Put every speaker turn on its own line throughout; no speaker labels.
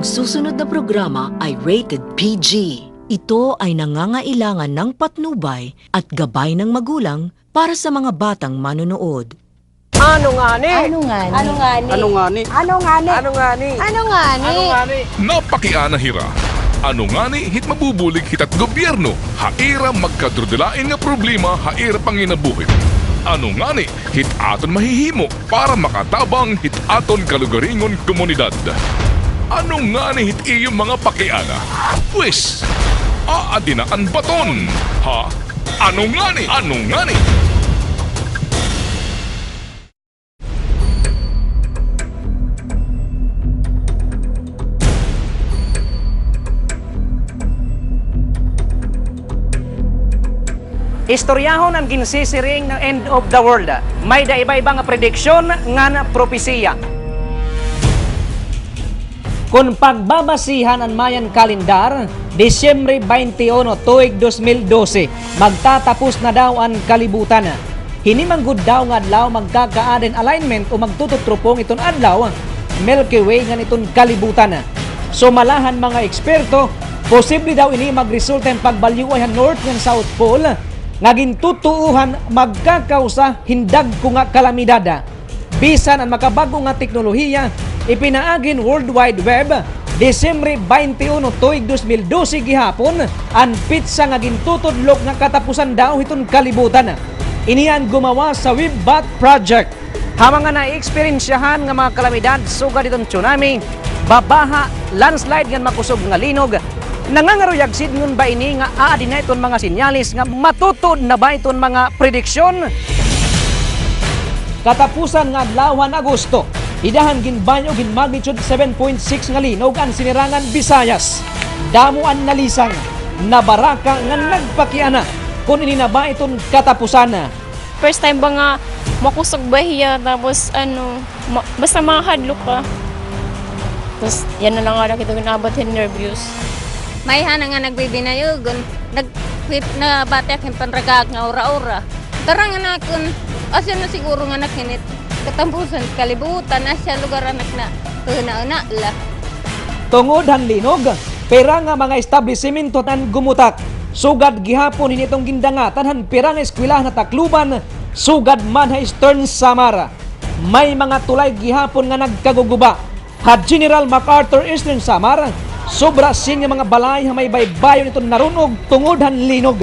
Ang susunod na programa ay rated PG. Ito ay nangangailangan ng patnubay at gabay ng magulang para sa mga batang manonood.
Ano nga ni?
Ano nga ni?
Ano nga ni?
Ano nga ni?
Ano nga ni?
Ano nga ni?
Ano nga ni?
Napakiana hira. Ano nga ni hit mabubulig hitat gobyerno, haira magkadrudelain nga problema, haira panginabuhit. Ano nga ni hit aton mahihimo para makatabang hit aton kalugaringon komunidad. Ano nga ni hit iyong mga pakiana? Pwes, aadinaan baton. Ha? Ano nga ni? Ano nga ni?
Istoryahon ang ginsisiring ng end of the world. May daiba-iba nga prediksyon nga na propesiya. Kung pagbabasihan ang Mayan kalendar, Disyembre 21, tuig 2012, magtatapos na daw ang kalibutan. Hinimanggod daw nga adlaw magkaka-aden alignment o magtututrupong itong adlaw, Milky Way nga nitong kalibutan. Sumalahan mga eksperto, posible daw ini magresulta ang pagbalyuay North ng South Pole, nga gintutuuhan magkakausa hindag ko nga kalamidad. Bisan ang makabago nga teknolohiya, ipinaagin World Wide Web, Disyembre 21, tuig 2012 gihapon, ang pizza nga gintutudlok nga katapusan daw itong kalibutan. Iniyan gumawa sa Webbot Project. Hamang nga na-experiensyahan nga mga kalamidad, sugad itong tsunami, babaha, landslide nga makusog nga linog, nangangaruyag sidngon ba ini nga aadi na iton mga sinyalis nga matutod na ba iton mga prediksyon? Katapusan nga adlawan Agosto, idahan ginbanyo gin magnitude 7.6 nga linog ang sinirangan Visayas. Damuan nalisang nabaraka nga nagpakiana kung ini na ba iton katapusan.
First time ba nga makusog bahiya tapos basta makahadlok ka. Tapos yan na lang nga kita ginabot yung nervyos.
May hana nga nagbibinayogon, nag-quit na batek yung panragag nga ora-ora. Karang nga nakon, asya na siguro nga nakinit. Katampusan, kalibutan, asya lugar anak na una-una la.
Tungod han linog, pera nga mga establishmento tan gumutak. Sugad gihapon initong gindangatan han pera nga eskwelahan na takluban, sugad man ha Eastern Samara. May mga tulay gihapon nga nagkaguguba. Ha General MacArthur Eastern Samara, sobra sin nga mga balay nga may baybayon itong narunog tungod han linog.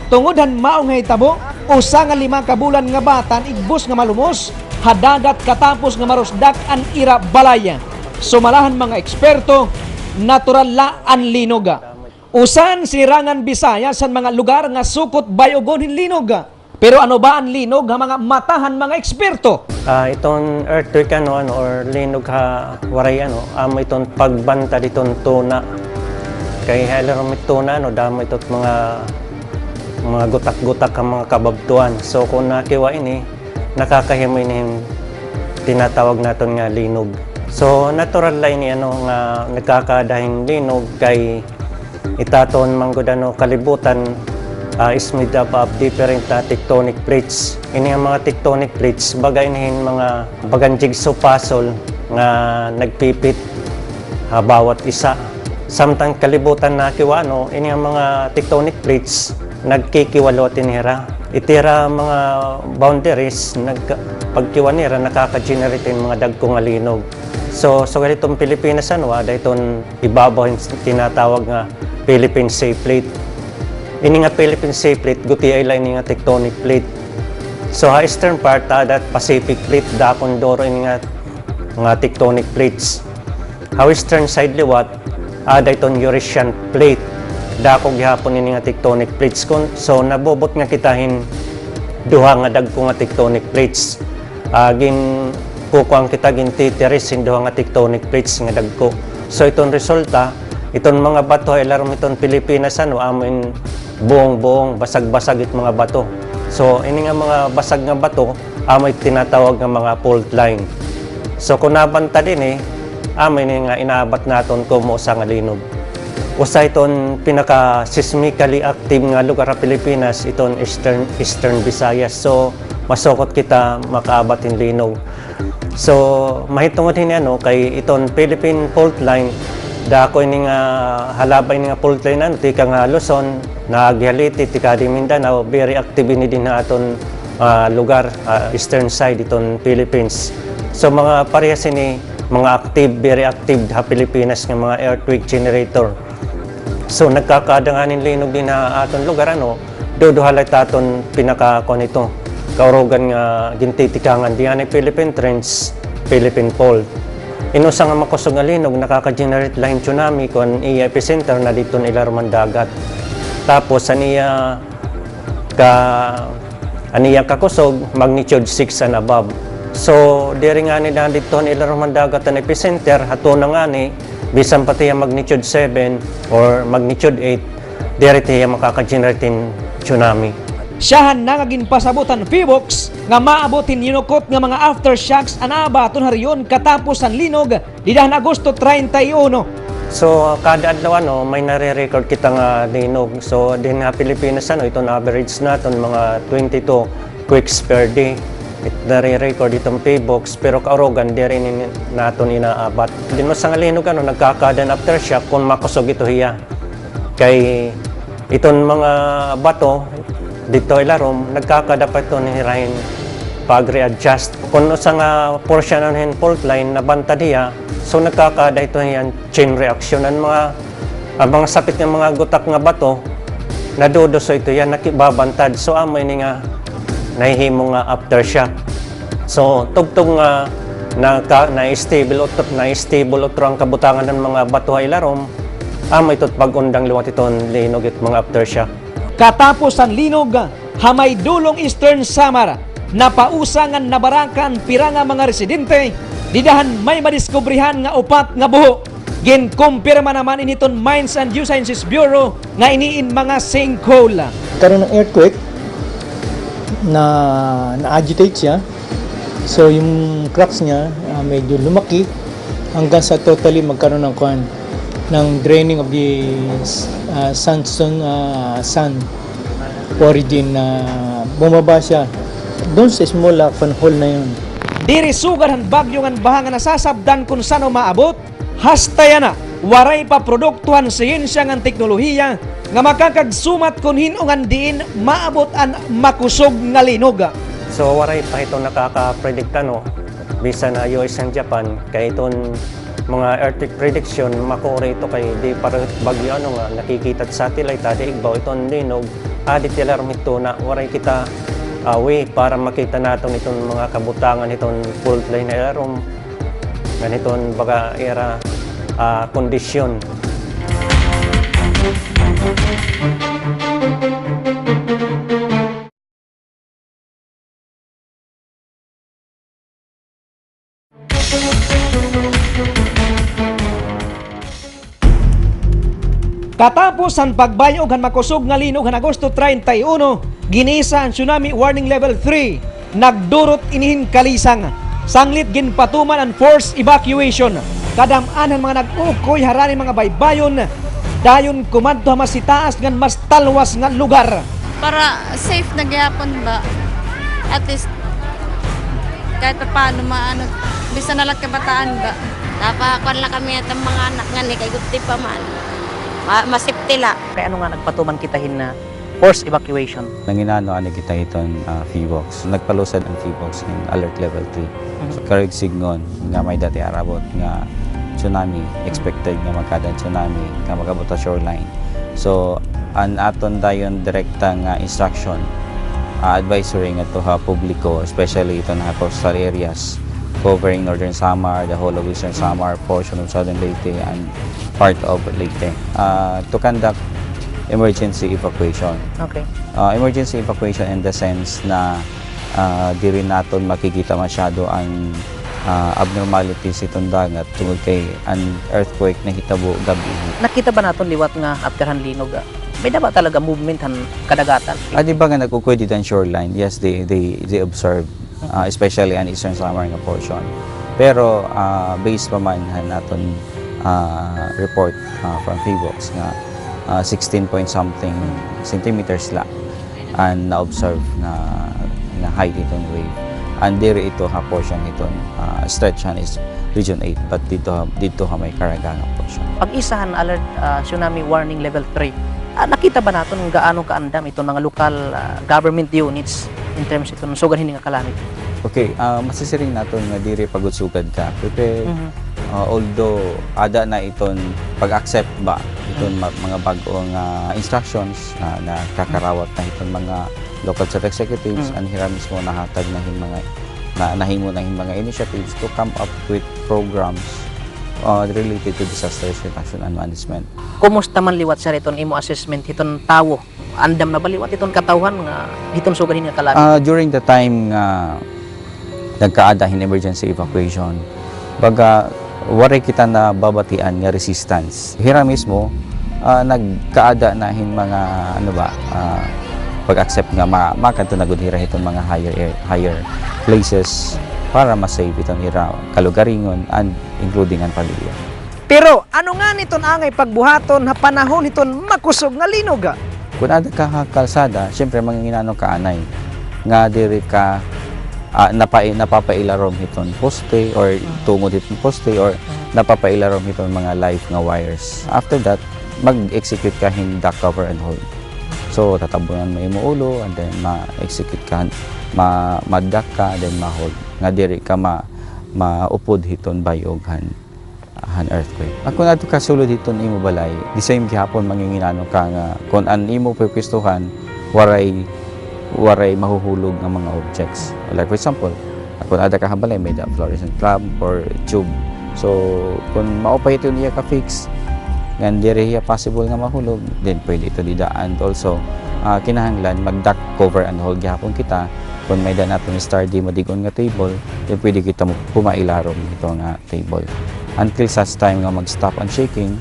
Tungod han maong nga hitabo, usa nga 5 kabulan nga batan igbos nga malumos, hadagat katapos nga marusdak an ira balaya. Sumalahan mga eksperto, natural la an linog. Usan sirangan Bisaya sa mga lugar nga sukot bayogon hin linog. Pero ano ba ang linog nga mga matahan mga eksperto?
Itong earthquake or linog ha waray itong pagbanta ditong tuna. Kay halaram tuna damo itot mga gutak-gutak ang mga kababtuan. So kung nakiwa ini nakakahimo ini tinatawag naton nga linog. So natural la ini nga nagkakadahing linog kay itaton manggod kalibutan is made up of different tectonic plates. Ini ang mga tectonic plates, bagay inihin mga bagang jigsaw puzzle nga nagpipit bawat isa. Samtang kalibutan na kiwano, ini ang mga tectonic plates nagkikiwalot inira. Itira mga boundaries, pagkiwanira nakaka-generate yung mga dagkong alinog. So ganitong Pilipinas dahil itong ibabaw yung tinatawag nga Philippine Sea Plate. Ini nga Philippine Sea Plate, guti ay ini nga tectonic plate. So ha eastern part, that Pacific Plate, dakon doro ini nga tectonic plates. Ha western side liwat, dayton Eurasian Plate, dako gihapon ini nga tectonic plates. So nabobot nga kitahin duha nga dagko nga tectonic plates. Gin kukuang kita gin titiris in duha nga tectonic plates nga dagko. So itong resulta, itong mga bato ay larom itong Pilipinas amin buong basag-basag it mga bato. So ini nga mga basag nga bato amoy tinatawag nga mga fault line. So kung nabanta din amin nga inaabat naton kumo sa nga linog. Usa iton pinaka-seismically active nga lugar sa Pilipinas iton Eastern Visayas. So masukot kita makaabat in linog. So mahitungod kay iton Philippine fault line Dako ini nga halabay ni nga fault line ano, tika nga Luzon, naghaliti, tika di Mindanao, very active ini din na aton lugar, eastern side iton Philippines. So mga parehas ini, mga active, very active ha Pilipinas nga mga earthquake generator. So nagkakadanganin linog din na aton lugar ano, duduhalay taton pinakakon ito. Kaurugan nga gintitikangan diyan ay Philippine Trench, Philippine Fault. Inusa nga makusog nga linog, nakaka-generate line tsunami kung iya epicenter na dito nila dagat. Tapos aniya kakusog, magnitude 6 and above. So, diri nga ni dito nila dagat ang epicenter, hato na nga ni, bisan pati yung magnitude 7 or magnitude 8, diri tiya makaka-generate tsunami.
Siyahan na nga ginpasabutan Phibox nga maabotin yunukot nga mga aftershocks anaba ton hariyon katapos ang linog didahan Agosto 31.
So kada adlaw ano may nare-record kita nga linog. So din nga Pilipinas ano itong average naton mga 22 quakes per day. Nare-record itong Phibox pero kaurugan di rin naton inaabat. Din mo sa nga linog ano nagkakadan aftershock kung makusog ito hiya. Kay itong mga bato dito ilarom, nagkakadapat ito nihirahin pag-readjust. Kung sa nga portion ng fault line na banta diya, so nagkakada ito yan chain reaction. Ang mga sapit ng mga gutak nga bato, naduduso ito yan, nakibabantad. So amoy ni nga nahihimo nga aftershock. So tugtog nga na-stable utro ang kabutangan ng mga bato ay ilarom, amoy ito't pag-undang liwat iton linog at mga aftershock.
Katapos ang linog, hamay dulong Eastern Samar, napausangan na barakan pira nga mga residente, didahan may madiskubrihan nga upat nga buho. Ginkumpirma naman initon Mines and Geosciences Bureau nga iniin mga sinkhole.
Karoon ng earthquake na-agitate siya. So yung cracks niya medyo lumaki hanggang sa totally magkaroon ng draining of the sandstone sand origin na bumaba siya doon sa small hole na yun.
Diri sugan han bagyo nga bahanga nasasabdan kung sano maabot, hastaya na waray pa produktuhan siyensya nga teknolohiya nga makakagsumat kung hinungan diin maabot ang makusog nga linog.
So waray pa ito nakaka-predict ano, bisa na US and Japan kay itong mga earthquake prediction makore ito kay di para bagyo ano nga nakikita sa satellite adi igbaw itong linog adi tilarm ito na waray kita way para makita naton itong mga kabutangan itong fault line na ilarom ganitong baga era kondisyon.
Katapos ang pagbayog han makusog nga linog han Agosto 31, ginisa ang tsunami warning level 3, nagdurot inihin kalisang. Sanglit ginpatuman ang forced evacuation. Kadamaan ang mga nag-ukoy harani mga baybayon, dayon kumadto mas itaas ngan mas talwas nga lugar.
Para safe na gyapon ba? At least kahit pa paano maano, bisa na lang kabataan ba?
Napakuan lang kami at mga anak nga ni kay guti pa man. Masipti la.
Kaya ano nga nagpatuman kitahin na forced evacuation?
Nanginano ani kita iton Phibox. Nagpalusad ang Phibox in alert level 3. So, karig signon nga may dati arabot nga tsunami, expected nga magkada tsunami nga magabot sa shoreline. So an aton dayon direkta nga instruction advisory nga to ha publiko, especially ito na coastal areas covering northern Samar, the whole of eastern Samar, portion of southern Leyte and part of Leyte to conduct emergency evacuation.
Okay.
Emergency evacuation in the sense na di rin natin makikita masyado ang abnormalities itong dagat tungkol kay an earthquake na hitabo gabi.
Nakita ba naton liwat nga after han linog? May daba talaga movement han kadagatan?
Di ba nga nagkukwedi ang shoreline? Yes, they observe, especially an eastern Samar nga portion. Pero based pa man naton report from Phibox nga 16 point something centimeters lang ang na-observe na height itong wave. And diri ito ha portion ito stretch han is region 8 but dito ha may Karaganga portion.
Pag-isa han alert tsunami warning level 3. Nakita ba naton gaano kaandam itong mga local government units in terms ito ng sugad hindi nga calamity?
Okay, masisiring naton nga diri pagudsugad ka. Prepared. Although ada na iton pag-accept ba iton mga bagong instructions na kakarawat na iton mga local chief executives and hira mismo nahatag na hin mga nahimo na hin mga initiatives to come up with programs related to disaster reduction and management.
Kumusta man liwat sa iton imo assessment iton tawo? Andam na baliwat iton katawhan nga iton sugad nga calamity?
During the time nga nagkaada hin emergency evacuation, baga waray kita na babatian nga resistance. Hira mismo nagkaada na hin mga pag-accept nga makanto na gud hira itong mga higher places para ma-save itong hira kalugaringon and including ang pamilya.
Pero ano nga niton angay pagbuhaton ha panahon niton makusog nga linog?
Kung ada ka kalsada, syempre manginginano ka anay nga diri ka napapailarom hiton poste or tungod hiton poste or napapailarom hiton mga live nga wires. After that, mag-execute ka hin duck cover and hold. So tatabunan mo imo ulo and then ma-execute ka, ma-duck ka, then ma-hold. Nga diri ka maupod hiton bayog han earthquake. Kung ato ka sulod hiton imo balay, di same gihapon manginginano ka nga kung an imo pipwestuhan waray mahuhulog ng mga objects. Like for example, kung ada ka balay may fluorescent lamp or tube. So kung maupay ito niya ka-fix, nga diri hiya possible nga mahulog, then pwede ito dida. And also kinahanglan mag-duck cover and hold gihapon kita. Kung may da natin sturdy madigon nga table, then pwede kita pumailarom ito nga table. Until such time nga mag-stop and shaking,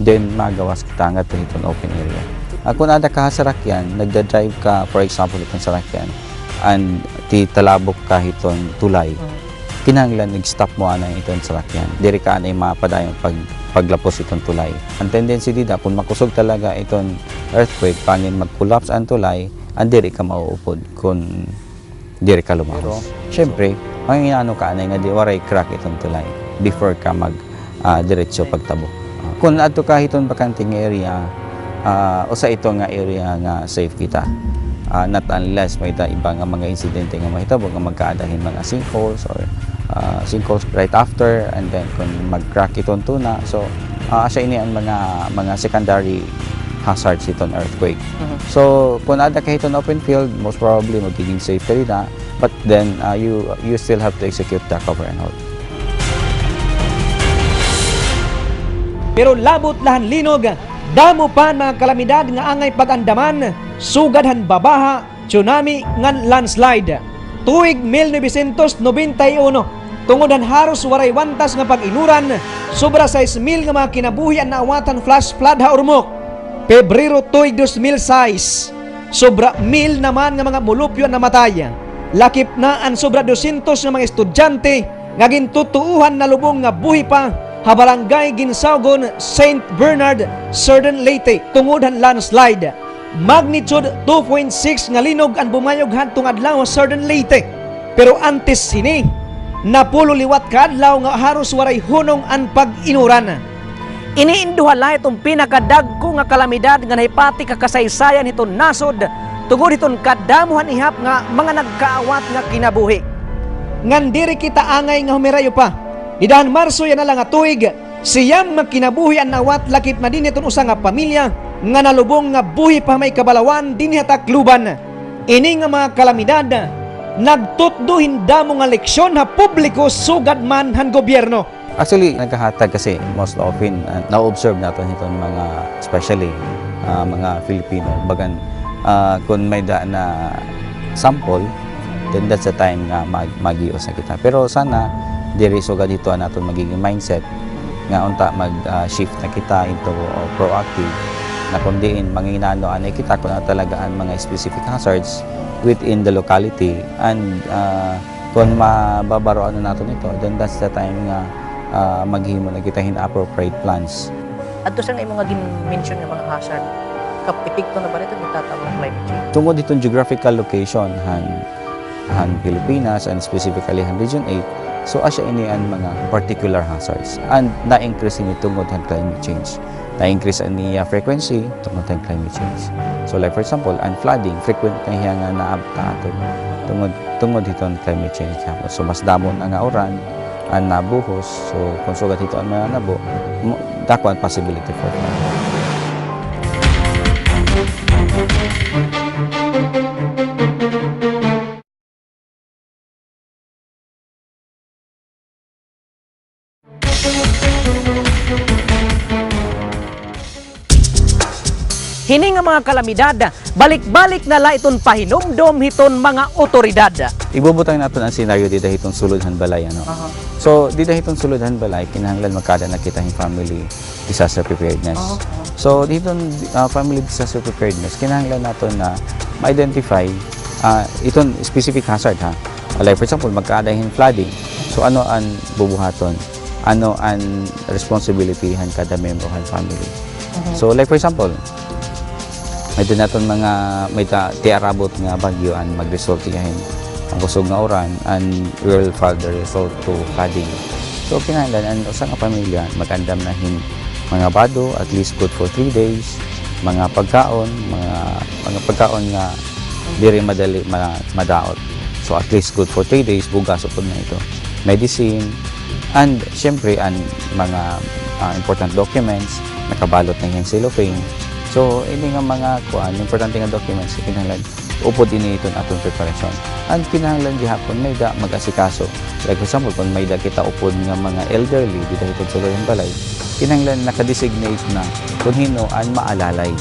then magawas kita nga ito itong open area. Kung ada ka sa sakyan, nagda-drive ka, for example, itong sakyan, and talabok ka itong tulay, kinahanglan nag-stop mo anay itong sakyan. Diri ka anay mapadayon paglapos itong tulay. Ang tendency dida, kung makusog talaga itong earthquake, pangin mag-collapse ang tulay, and diri ka mauupod kung diri ka lumahos. Siyempre, manginano ka anay nga di waray crack itong tulay before ka mag-diretsyo pagtabo. Kung ato ka itong bakanting area, usa ito nga area nga safe kita. Not unless may iba nga mga insidente nga mahitabo nga magkaadahin mga sinkholes or sinkholes right after, and then kung mag-crack itong tuna. So, asa ini ang mga secondary hazards itong earthquake. So, kung ada ka itong open field, most probably magiging safe ka rin but then you still have to execute the cover and hold.
Pero labot lahan linog, damo pa mga kalamidad nga angay pag-andaman, sugadhan babaha, tsunami ngan landslide. Tuig 1991, tungodan haros waray wantas nga pag-inuran, sobra 6,000 nga mga kinabuhi ang naawatan flash flood ha urmok. Pebrero tuig 2006, sobra 1,000 naman nga mga mulupyo na mataya. Lakip na ang sobra 200 nga mga estudyante nga gintutuuhan na lubong nga buhi pa ha barangay Ginsaugon, St. Bernard, Southern Leyte, tungod han landslide. Magnitude 2.6 nga linog ang bumayog hantong adlaw sa Southern Leyte. Pero antes sini, napulo liwat ka adlaw nga haros waray hunong ang pag-inuran. Iniinduhala itong pinakadagko nga kalamidad nga nahipati kakasaysayan itong nasod tungod itong kadamuhan ihap nga mga nagkaawat nga kinabuhi. Ngan diri kita angay nga humirayo pa. Nidahan Marso yan na lang nga tuig, siyang magkinabuhi ang nawat lakip na din itong usa nga pamilya nga nalubong nga buhi pa may kabalawan din hatakluban. Ini nga mga kalamidad, nagtutduhin damo nga leksyon ha publiko sugad man han gobyerno.
Actually, nagkahatag kasi most often na-observe natin itong mga, especially mga Filipino, bagan kung may daan na sample, then that's the time nga mag-ios na kita. Pero sana, diri sugad ito natin magiging mindset nga unta mag-shift na kita into proactive na kung diin manginano anay kita kung talagaan mga specific hazards within the locality and kung mababaroan na natin ito, then that's the time nga maghimo na kita appropriate plans.
Adto sa nga imo nga gin-mention nga mga hazard, epekto na ba nito gitatawag ng climate change?
Tungod itong geographical location, han Pilipinas and specifically han Region 8. So asya ini ang mga particular hazards and na-increase ini tungod han climate change. Na-increase ani frequency tungod han climate change. So like for example, ang flooding frequent na hiya nga naabta aton tungod hiton climate change. So mas damon ang oran ang nabuhos. So kung sugat hito ang mga nabo, dako ang possibility for flooding.
Hini nga mga kalamidad, balik-balik na la iton pahinumdom hiton mga otoridad.
Ibubutang natin ang senaryo dito hitong suludhan balay. Ano? So, dito hitong suludhan balay, kinahanglan magkada na kita yung family disaster preparedness. So, dito family disaster preparedness, kinahanglan natin na ma-identify itong specific hazard. Like for example, magkada yung flooding. So, ano ang bubuhaton? Ano ang responsibility han kada member han family? So, like for example, may din natin mga may tiarabot nga bagyo ang mag-result yahin ang kusog nga oran and will further result to flooding. So kinahanglan ang usa nga pamilya mag-andam na hin mga bado at least good for 3 days, mga pagkaon nga diri madali madaot. So at least good for 3 days bugas upod na ito. Medicine and syempre ang mga important documents nakabalot na yung cellophane. So, ini nga mga importante nga documents, kinahanglan upod ini iton atong preparation. And kinahanglan gihapon may da mag-asikaso. Like for example, kung may da kita upod nga mga elderly dito itong suluyan balay, kinahanglan naka-designate na kung hino ang maalalay.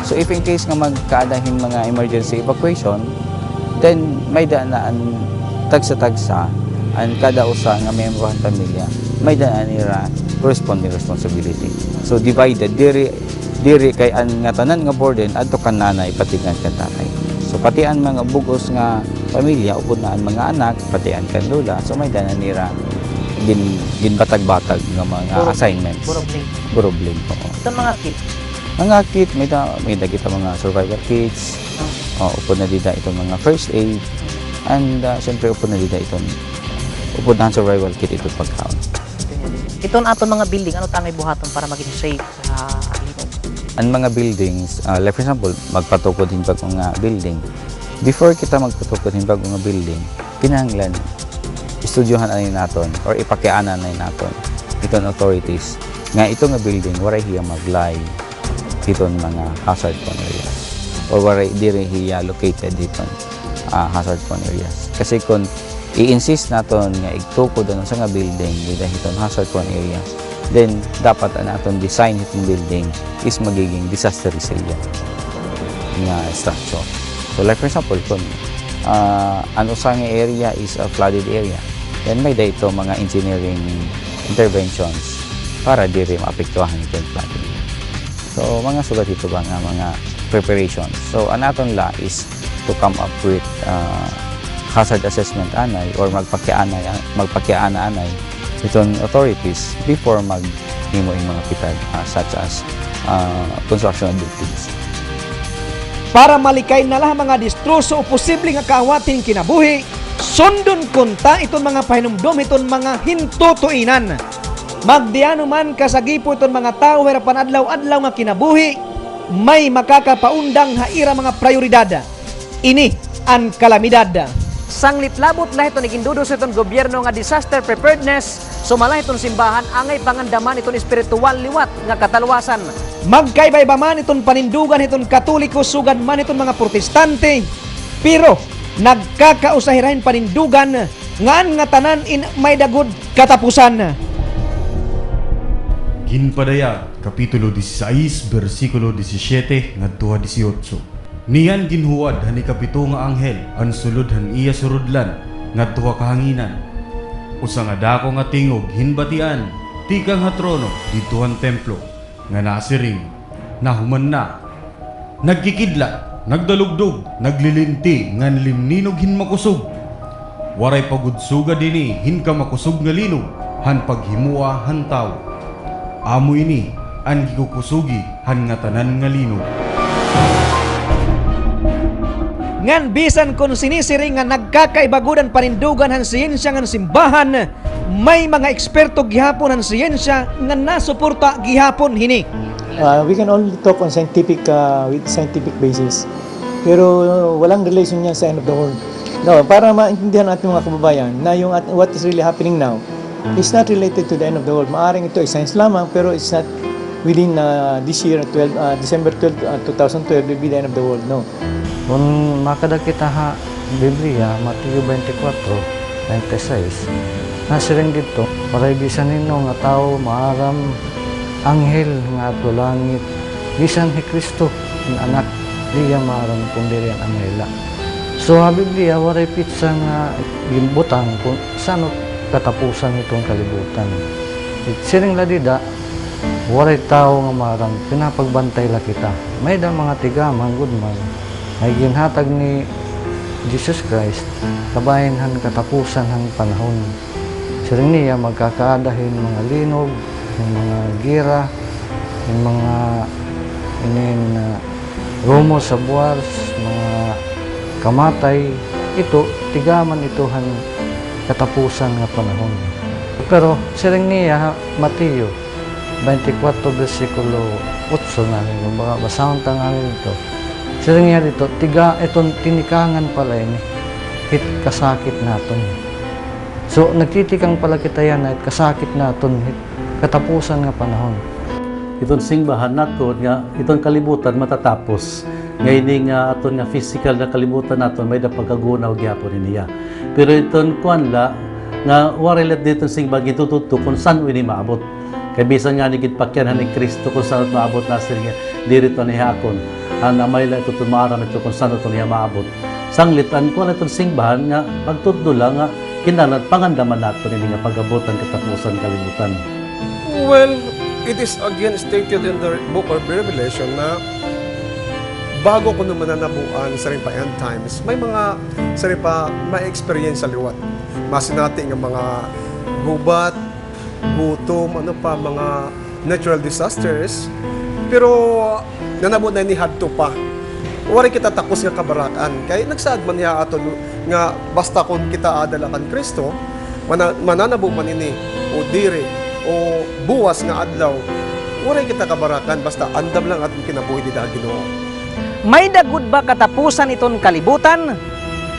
So, if in case nga magkaadahin mga emergency evacuation, then may da na ang tagsa-tagsa ang kada usa nga member ng pamilya, may da na nira corresponding responsibility. So, divided diri kay ang nga tanan nga burden adto kan nanay pati kan tatay. So pati ang mga bugos nga pamilya upod na ang mga anak pati ang kan lola. So may danan nira ginbatag-batag nga mga assignments. Problem.
Ito mga kit.
Mga kit may da kita mga survival kits. Upod na dida itong mga first aid and syempre upod na dida itong upod na survival kit itong pagkaon.
Ito aton mga building ano tangay buhaton para maging safe sa
ang mga buildings, like for example, magpatukod himbag mga building. Before kita magpatukod himbag mga building, kinahanglan istudyohan ani naton or ipakianan ani naton iton authorities nga ito nga building waray hiya maglay iton mga hazard prone areas or waray diri hiya located iton hazard prone areas. Kasi kung i-insist naton nga igtukod ano sa nga building dito iton hazard prone area, then dapat ang atong design itong building is magiging disaster resilient nga structure. So like for example, kung ano sa nga area is a flooded area, then may dito mga engineering interventions para diri maapektuhan itong flooding. So mga sugat ito ba nga mga preparations. So ang aton la is to come up with hazard assessment anay or magpakiana anay itong authorities before maghimo yung mga pitad such as construction activities.
Para malikay na lang mga distroso o posibleng kaawating kinabuhi, sundon kunta itong mga pahinumdom, itong mga hintutuinan. Magdiano man kasagipo itong mga tao harapan adlaw-adlaw nga kinabuhi, may makakapaundang haira mga prioridad. Ini ang kalamidad. Sanglit labot lah ito nigindudo sa itong gobyerno nga disaster preparedness, sumala itong simbahan angay pangandaman itong espiritual liwat nga katalwasan. Magkaibay ba man itong panindugan itong katoliko sugan man itong mga protestante, pero nagkakausahirahin panindugan ngaan nga tanan in may dagod katapusan.
Ginpadaya, Kapitulo 16, versikulo 17 ngadto 18. Niyan ginhuwad hani kapito nga anghel ang sulod han iya surudlan ngadto kahanginan. Usa nga dako nga tingog hinbatian tikang ha trono dito han templo nga nasiring nahuman na. Nagkikidlat, nagdalugdog, naglilinti ngan limninog hin makusog. Waray pagudsuga dini hin ka makusog nga linog han paghimua han tao. Amo ini ang gikukusugi han nga tanan nga linog.
ngan bisan kung sinisiri nga nagkakaibagudan panindugan han siyensya ngan simbahan, may mga eksperto gihapon han siyensya nga nasuporta gihapon hini.
We can only talk on scientific with scientific basis. Pero walang relation niya sa end of the world. No, para maintindihan natin mga kababayan na yung what is really happening now is not related to the end of the world. Maaring ito ay science lamang, pero it's not within this year, December 12, 2012 will be the end of the world. No.
Kung makada kita ha Biblia, Mateo 24:26, nasiring dito, paray bisan nino nga tao maaram anghel nga ato langit, bisan ni Kristo ang anak diya maaram kung diri ang anghela. So ha Biblia waray pitsa nga gimbutang kung sano katapusan itong kalibutan. Siring ladida, waray tao nga maaram pinapagbantay la kita. May da mga tigaman good man ay ginhatag ni Jesus Christ kabahin han katapusan hang panahon. Siring niya magkakaadahin mga linog, yung mga gira, yung mga rumo sa buwars, mga kamatay. Ito, tigaman ito han katapusan nga panahon. Pero siring niya Mateo 24 versikulo 8 na rin, basahon tanganin ito. Siring niya dito, itong tinikangan pala ini, hit kasakit naton. So, nagtitikang pala kita yan na kasakit naton, hit katapusan nga panahon.
Itong simbahan naton nga, itong kalibutan matatapos. Ngayon nga aton nga physical na kalibutan naton, may napagkagunaw gyapon niya. Pero itong kuanla, nga warilat dito simbahan, gitututo kung saan ini maabot. Kaya bisan nga nigit pakyanan ni Kristo kung saan maabot na siya, dirito ni Hakon. Ang amay lang ito tumaram ito kung saan ito niya maabot. Sanglitan ko na itong simbahan nga magtudlo lang nga kinalat pangandaman nato nga pag-abutan katapusan kalibutan.
Well, it is again stated in the book of Revelation na bago ko naman nanabuan sa rin pa end times, may mga sa rin pa ma-experience sa liwat. Masinati ng mga gubat, gutom, mga natural disasters. Pero nanabo na ni hadto pa. Wari kita takos nga kabarakan. Kaya nagsaad man niya aton nga basta kung kita adala kan Kristo, mananabo man ini o dire o buwas nga adlaw. Wari kita kabarakan basta andam lang aton kinabuhi di Ginoo.
May dagud ba katapusan iton kalibutan?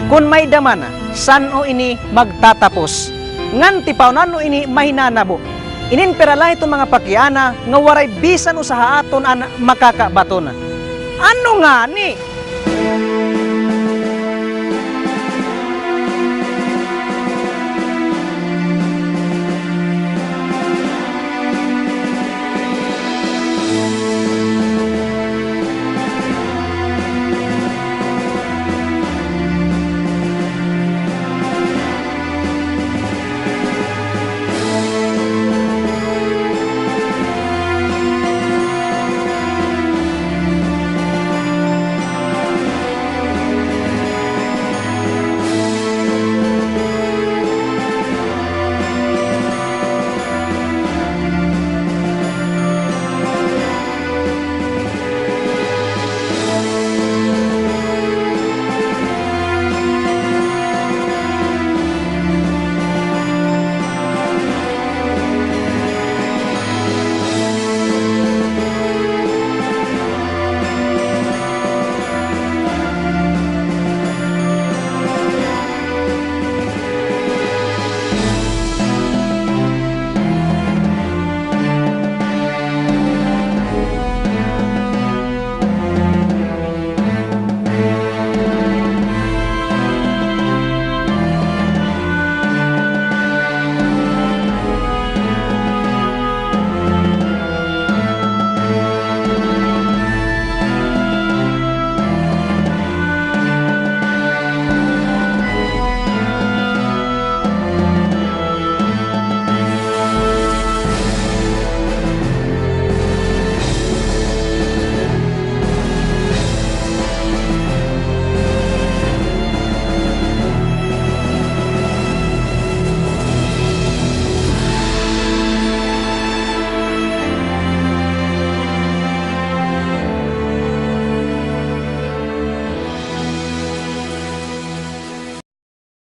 Kung may daman, saan o ini magtatapos? Ngan tipawnan o ini mahinanabo? Ininperala itong mga pakiana nga waray bisan usaha aton ang makakabaton. Ano nga ni?